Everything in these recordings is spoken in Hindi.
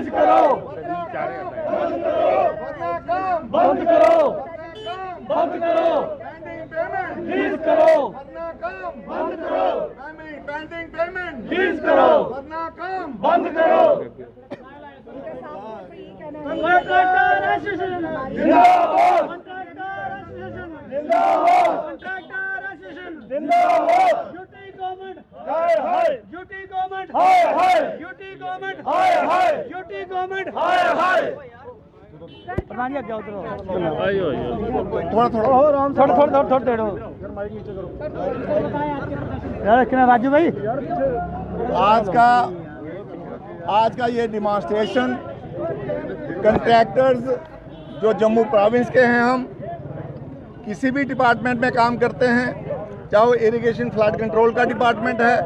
रिलीज करो, बंद करो, बंद करो, रिलीज करो, बंद करो, पेंडिंग पेमेंट रिलीज करो, वरना काम बंद करो। कॉन्ट्रैक्टर एसोसिएशन जिंदाबाद, कॉन्ट्रैक्टर एसोसिएशन जिंदाबाद, कॉन्ट्रैक्टर एसोसिएशन जिंदाबाद। यूटी गवर्नमेंट हाय हाय, यूटी गवर्नमेंट हाय हाय, यूटी गवर्नमेंट हाय हाय, यूटी गवर्नमेंट हाय हाय। प्रधान जी क्या उतरो थोड़ा थोड़ा थोड़ा देड़ो यार कितना राजू भाई आज का ये डिमॉन्स्ट्रेशन कंट्रैक्टर्स जो जम्मू प्रोविंस के हैं, हम किसी भी डिपार्टमेंट में काम करते हैं, चाहे वो इरिगेशन फ्लड कंट्रोल का डिपार्टमेंट है,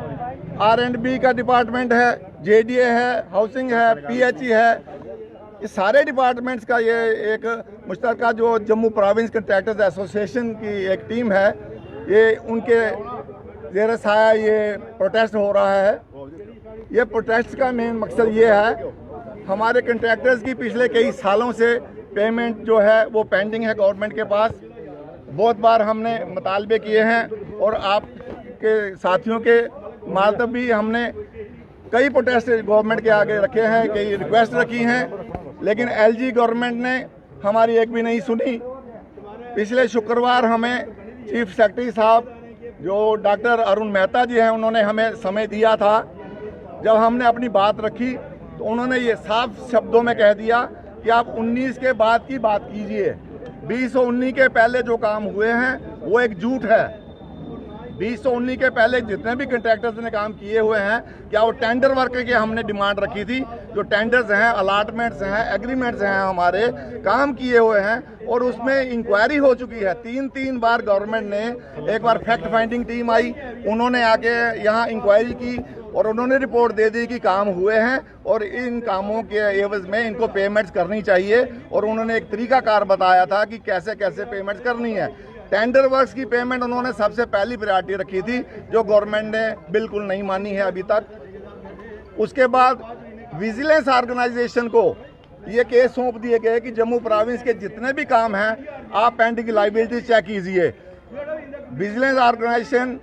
R&B का डिपार्टमेंट है, JDA है, हाउसिंग है, PHE है, ये सारे डिपार्टमेंट्स का ये एक मुश्तरका जो जम्मू प्रोविंस कंट्रैक्टर्स एसोसिएशन की एक टीम है, ये उनके ज़ेर साया ये प्रोटेस्ट हो रहा है। ये प्रोटेस्ट का मेन मकसद ये है, हमारे कंट्रैक्टर्स की पिछले कई सालों से पेमेंट जो है वो पेंडिंग है गवर्नमेंट के पास। बहुत बार हमने मुतालबे किए हैं और आपके साथियों के मातहत भी हमने कई प्रोटेस्ट गवर्नमेंट के आगे रखे हैं, कई रिक्वेस्ट रखी हैं, लेकिन LG गवर्नमेंट ने हमारी एक भी नहीं सुनी। पिछले शुक्रवार हमें चीफ सेक्रेटरी साहब जो डॉक्टर अरुण मेहता जी हैं, उन्होंने हमें समय दिया था। जब हमने अपनी बात रखी तो उन्होंने ये साफ शब्दों में कह दिया कि आप 19 के बाद की बात कीजिए, 2019 के पहले जो काम हुए हैं वो एक झूठ है। 2019 के पहले जितने भी कंट्रैक्टर्स ने काम किए हुए हैं, क्या वो टेंडर वर्क की हमने डिमांड रखी थी, जो टेंडर्स हैं, अलॉटमेंट्स हैं, एग्रीमेंट्स हैं, हमारे काम किए हुए हैं और उसमें इंक्वायरी हो चुकी है। 3 बार गवर्नमेंट ने, एक बार फैक्ट फाइंडिंग टीम आई, उन्होंने आके यहाँ इंक्वायरी की और उन्होंने रिपोर्ट दे दी कि काम हुए हैं और इन कामों के एवज में इनको पेमेंट्स करनी चाहिए और उन्होंने एक तरीकाकार बताया था कि कैसे कैसे पेमेंट्स करनी है। टेंडर वर्क्स की पेमेंट उन्होंने सबसे पहली प्रायोरिटी रखी थी, जो गवर्नमेंट ने बिल्कुल नहीं मानी है अभी तक। उसके बाद विजिलेंस ऑर्गेनाइजेशन को ये केस सौंप दिए गए कि जम्मू प्रोविंस के जितने भी काम हैं आप पेंडिंग लायबिलिटी चेक कीजिए। विजिलेंस ऑर्गेनाइजेशन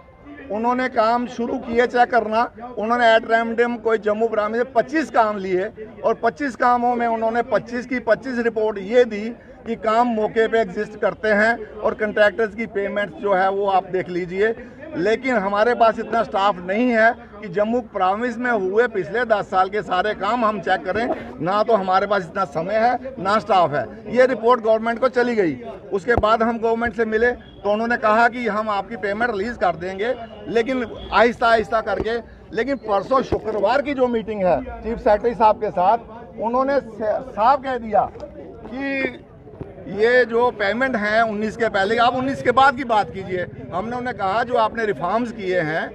उन्होंने काम शुरू किए चेक करना। उन्होंने एट रैंडम कोई जम्मू प्रोविंस में 25 काम लिए और 25 कामों में उन्होंने 25 की 25 रिपोर्ट ये दी कि काम मौके पे एग्जिस्ट करते हैं और कंट्रैक्टर्स की पेमेंट जो है वो आप देख लीजिए। लेकिन हमारे पास इतना स्टाफ नहीं है कि जम्मू प्रोविंस में हुए पिछले 10 साल के सारे काम हम चेक करें, ना तो हमारे पास इतना समय है ना स्टाफ है। ये रिपोर्ट गवर्नमेंट को चली गई। उसके बाद हम गवर्नमेंट से मिले तो उन्होंने कहा कि हम आपकी पेमेंट रिलीज कर देंगे, लेकिन आहिस्ता आहिस्ता करके। लेकिन परसों शुक्रवार की जो मीटिंग है चीफ सेक्रेटरी साहब के साथ, उन्होंने साफ कह दिया कि ये जो पेमेंट है 19 के पहले, आप 19 के बाद की बात कीजिए। हमने उन्हें कहा जो आपने रिफॉर्म्स किए हैं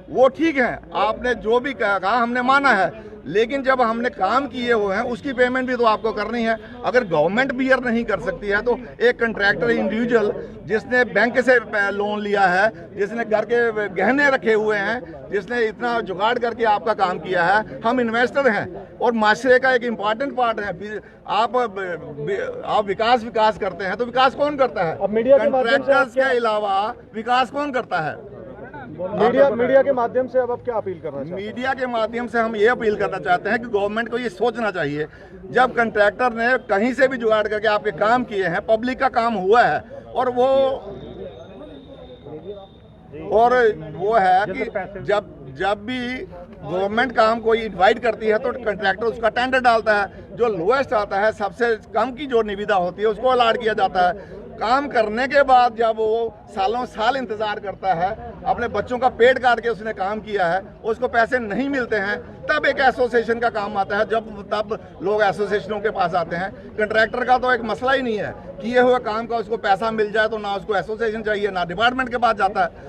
वो ठीक है, आपने जो भी कहा हमने माना है, लेकिन जब हमने काम किए हुए हैं उसकी पेमेंट भी तो आपको करनी है। अगर गवर्नमेंट बियर नहीं कर सकती है तो एक कंट्रैक्टर इंडिविजुअल जिसने बैंक से लोन लिया है, जिसने घर के गहने रखे हुए हैं, जिसने इतना जुगाड़ करके आपका काम किया है, हम इन्वेस्टर हैं और माशरे का एक इम्पॉर्टेंट पार्ट है। आप विकास करते हैं तो विकास कौन करता है? कंट्रैक्टर्स के अलावा विकास कौन करता है? मीडिया के माध्यम से अब आप क्या अपील करना चाहते हैं? मीडिया के माध्यम से हम ये अपील करना चाहते हैं कि गवर्नमेंट को ये सोचना चाहिए, जब कंट्रैक्टर ने कहीं से भी जुगाड़ करके आपके काम किए हैं, पब्लिक का काम हुआ है और वो है कि जब भी गवर्नमेंट काम कोई इनवाइट करती है तो कंट्रैक्टर उसका टेंडर डालता है, जो लोएस्ट आता है, सबसे कम की जो निविदा होती है उसको अलॉट किया जाता है। काम करने के बाद जब वो सालों साल इंतजार करता है, अपने बच्चों का पेट काट के उसने काम किया है, उसको पैसे नहीं मिलते हैं, तब एक एसोसिएशन का काम आता है, तब लोग एसोसिएशनों के पास आते हैं। कंट्रैक्टर का तो एक मसला ही नहीं है, किए हुए काम का उसको पैसा मिल जाए तो ना उसको एसोसिएशन चाहिए ना डिपार्टमेंट के पास जाता है।